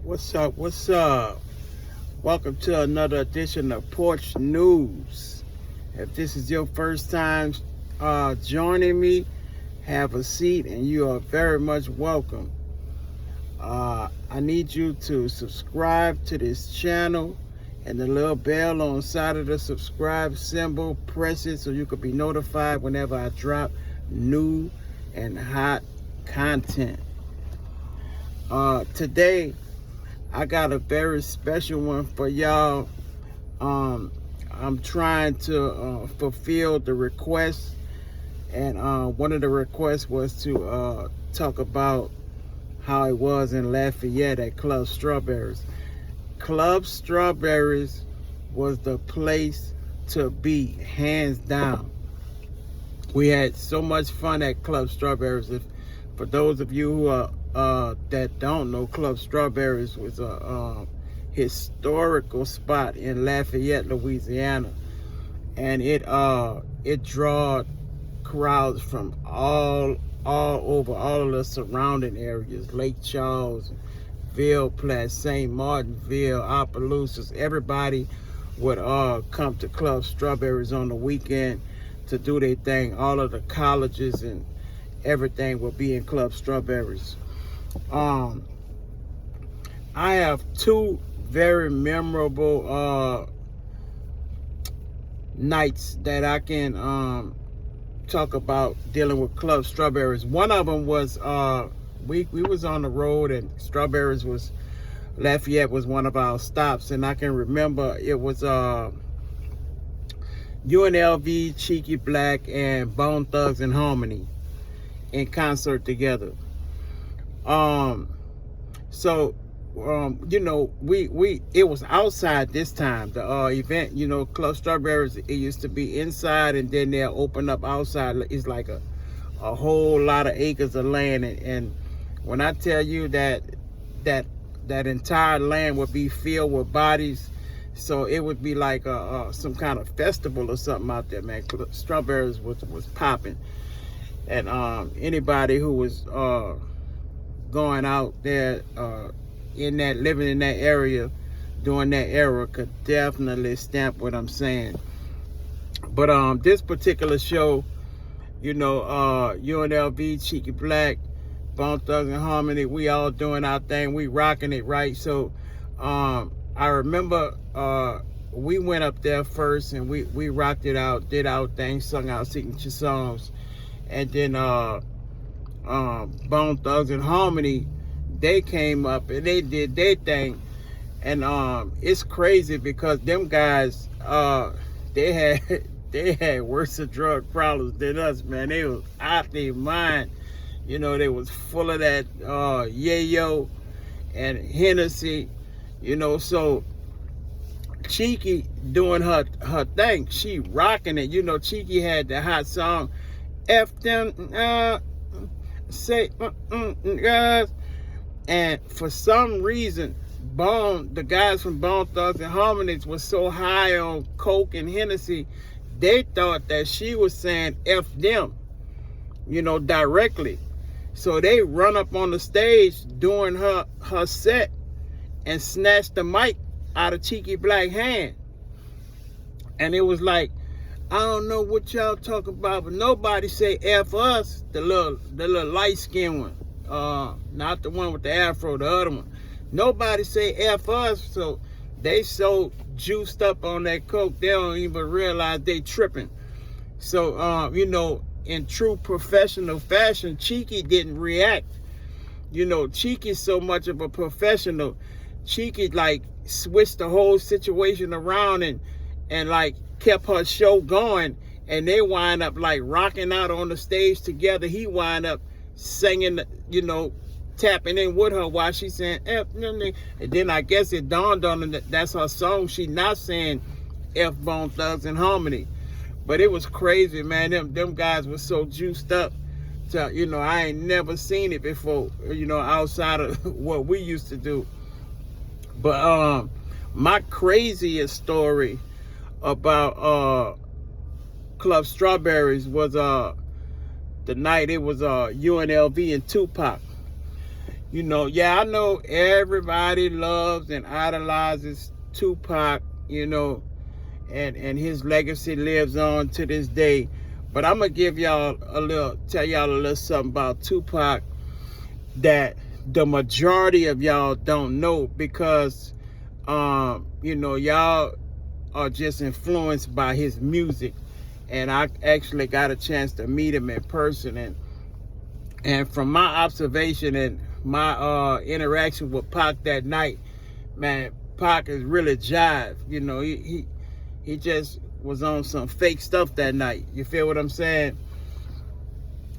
What's up? What's up? Welcome to another edition of Porch News. If this is your first time joining me, have a seat and you are very much welcome. I need you to subscribe to this channel and the little bell on the side of the subscribe symbol, press it so you can be notified whenever I drop new and hot content. Today, I got a very special one for y'all. I'm trying to fulfill the request, and one of the requests was to talk about how it was in Lafayette at Club Strawberries. Club Strawberries was the place to be, hands down. We had so much fun at Club Strawberries. For those of you who are that don't know, Club Strawberries was a historical spot in Lafayette, Louisiana, and it drawed crowds from all over, all of the surrounding areas, Lake Charles, Ville Platte, St. Martinville, Opelousas. Everybody would come to Club Strawberries on the weekend to do their thing. All of the colleges and everything will be in Club Strawberries. I have two very memorable nights that I can talk about dealing with Club Strawberries. One of them was we was on the road, and Lafayette was one of our stops, and I can remember it was UNLV, Cheeky Black, and Bone Thugs and Harmony in concert together. It was outside this time. The event, Club Strawberries, it used to be inside, and then they'll open up outside. It's like a whole lot of acres of land, and when I tell you that entire land would be filled with bodies, so it would be like some kind of festival or something out there, man. Club Strawberries was popping, and anybody who was going out there living in that area during that era could definitely stamp what I'm saying. But this particular show, UNLV, Cheeky Black, Bone Thugs and Harmony, we all doing our thing, we rocking it, right? So I remember we went up there first, and we rocked it out, did our thing, sung our signature songs, and then Bone Thugs and Harmony, they came up and they did their thing. And it's crazy because them guys, they had worse drug problems than us, man. They was out their mind. They was full of that yayo and Hennessy, so Cheeky doing her thing, she rocking it. Cheeky had the hot song, F them, say, guys. And for some reason, the guys from Bone Thugs and Harmonies was so high on Coke and Hennessy, they thought that she was saying F them, directly. So they run up on the stage during her set and snatched the mic out of Cheeky Black's hand. And it was like, I don't know what y'all talking about, but nobody say F us, the little light-skinned one. Not the one with the afro, the other one. Nobody say F us, so they so juiced up on that Coke, they don't even realize they tripping. So, in true professional fashion, Cheeky didn't react. Cheeky's so much of a professional. Cheeky, switched the whole situation around and kept her show going, and they wind up, rocking out on the stage together. He wind up singing, tapping in with her while she's saying F, and then I guess it dawned on her that that's her song. She not saying F Bone Thugs and Harmony. But it was crazy, man. Them guys were so juiced up. I ain't never seen it before, outside of what we used to do. But my craziest story about Club Strawberries was the night it was UNLV and Tupac. Yeah, I know everybody loves and idolizes Tupac, and his legacy lives on to this day. But I'm gonna tell y'all a little something about Tupac that the majority of y'all don't know, because y'all are just influenced by his music. And I actually got a chance to meet him in person, and from my observation and my interaction with Pac that night, man, Pac is really jive. He just was on some fake stuff that night. You feel what I'm saying?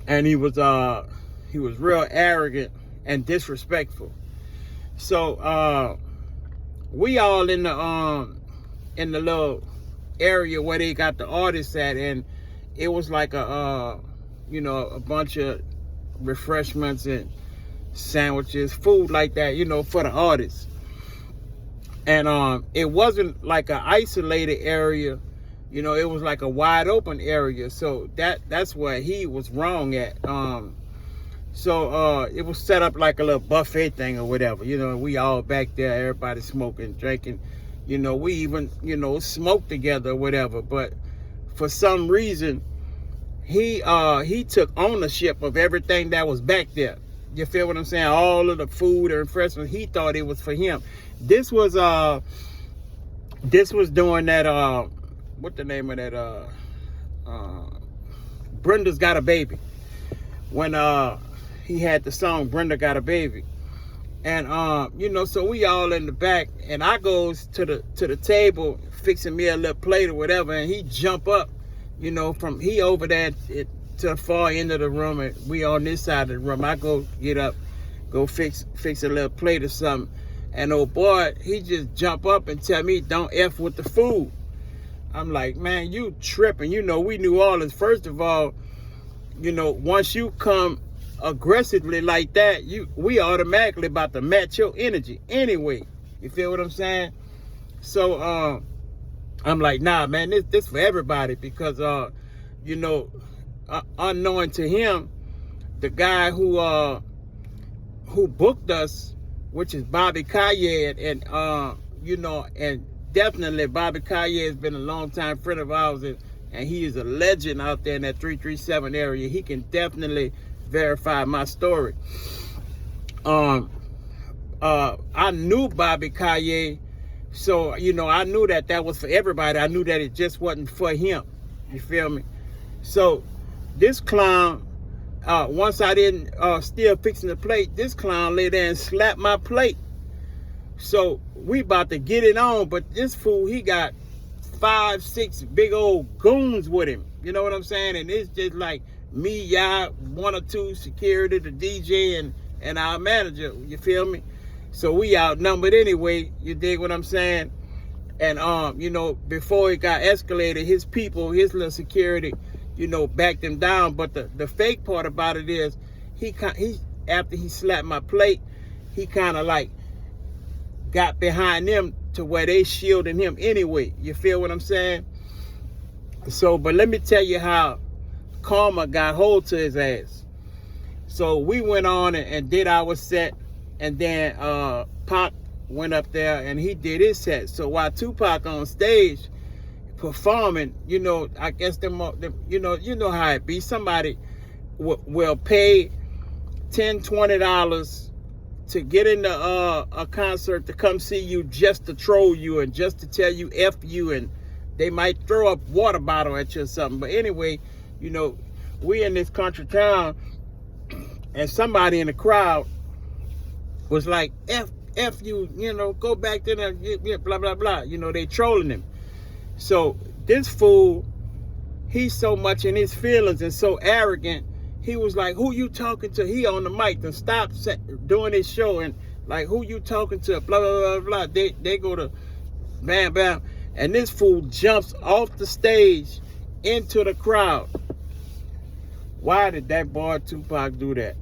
And he was real arrogant and disrespectful. So we all in the little area where they got the artists at, and it was like a bunch of refreshments and sandwiches, food like that, for the artists. And it wasn't like an isolated area, it was like a wide open area. So that's where he was wrong at. So it was set up like a little buffet thing or whatever. We all back there, everybody smoking, drinking. We even, smoked together or whatever. But for some reason, he took ownership of everything that was back there. You feel what I'm saying? All of the food and refreshments, he thought it was for him. This was during that what the name of that Brenda's Got a Baby. When he had the song Brenda Got a Baby. And so we all in the back, and I goes to the table fixing me a little plate or whatever, and he jump up, he over there to the far end of the room, and we on this side of the room. I get up, go fix a little plate or something, and old boy, he just jump up and tell me, don't F with the food. I'm like, man, you tripping. We knew all this. First of all, once you come aggressively like that, we automatically about to match your energy anyway. You feel what I'm saying? So I'm like, nah, man, this for everybody, because unknowing to him, the guy who booked us, which is Bobby Kaye, and definitely Bobby Kaye has been a long time friend of ours, and he is a legend out there in that 337 area. He can definitely verify my story. I knew Bobby Kaye, so I knew that was for everybody. I knew that it just wasn't for him. You feel me? So this clown, once I didn't still fixing the plate, this clown lay there and slapped my plate. So we about to get it on, but this fool, he got 5, 6 big old goons with him. You know what I'm saying? And it's just like me, y'all, 1 or 2 security, the DJ, and our manager. You feel me? So we outnumbered anyway. You dig what I'm saying? And before it got escalated, his people, his little security, backed him down. But the fake part about it is, he after he slapped my plate, he kind of like got behind them to where they shielding him anyway. You feel what I'm saying? So, but let me tell you how karma got hold to his ass. So we went on and did our set, and then Pac went up there and he did his set. So while Tupac on stage performing, I guess them how it be. Somebody will pay $10, $20 to get into a concert to come see you, just to troll you and just to tell you F you, and they might throw a water bottle at you or something. But anyway, we in this country town, and somebody in the crowd was like, F you, go back to that, blah, blah, blah. They trolling him. So this fool, he's so much in his feelings and so arrogant. He was like, who you talking to? He on the mic, then stop doing his show, and like, who you talking to? Blah, blah, blah, blah. They go to bam, bam. And this fool jumps off the stage into the crowd. Why did that boy Tupac do that?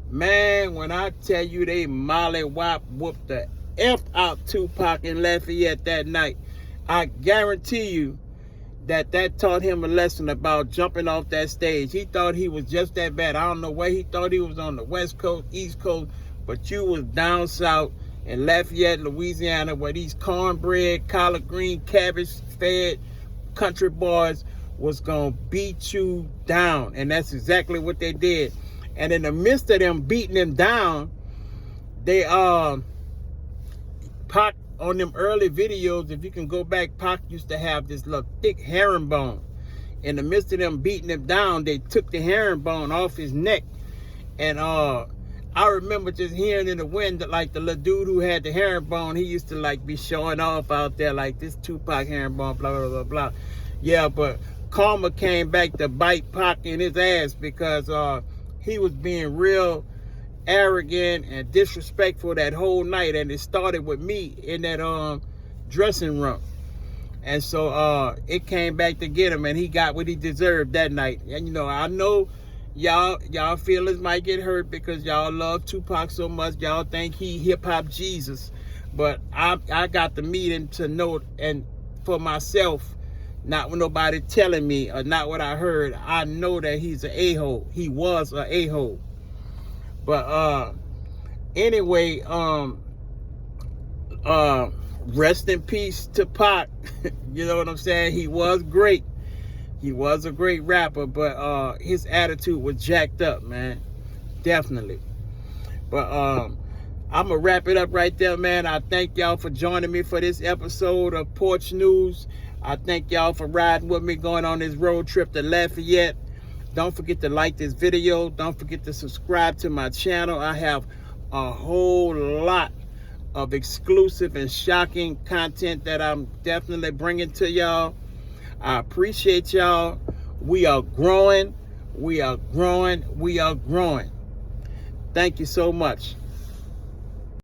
Man, when I tell you they whooped the F out Tupac in Lafayette that night, I guarantee you that taught him a lesson about jumping off that stage. He thought he was just that bad. I don't know where he thought he was, on the West Coast, East Coast, but you was down south in Lafayette, Louisiana, where these cornbread, collard green, cabbage fed country boys was gonna beat you down. And that's exactly what they did. And in the midst of them beating them down, they Pac, on them early videos, if you can go back, Pac used to have this little thick herringbone. In the midst of them beating him down, they took the herringbone off his neck. And I remember just hearing in the wind that, like, the little dude who had the herringbone, he used to like be showing off out there like, this Tupac herringbone, blah blah blah blah. Yeah, but karma came back to bite Pac in his ass, because he was being real arrogant and disrespectful that whole night, and it started with me in that dressing room. And so it came back to get him, and he got what he deserved that night. And you know, I know y'all feelings might get hurt because y'all love Tupac so much. Y'all think he hip-hop Jesus. But I got to meet him to know, and for myself, not with nobody telling me or not what I heard, I know that he's an a-hole. He was an a-hole. But anyway, rest in peace to Pac. You know what I'm saying? He was great. He was a great rapper, but his attitude was jacked up, man. Definitely. But I'm going to wrap it up right there, man. I thank y'all for joining me for this episode of Porch News. I thank y'all for riding with me, going on this road trip to Lafayette. Don't forget to like this video. Don't forget to subscribe to my channel. I have a whole lot of exclusive and shocking content that I'm definitely bringing to y'all. I appreciate y'all. We are growing. We are growing. We are growing. Thank you so much.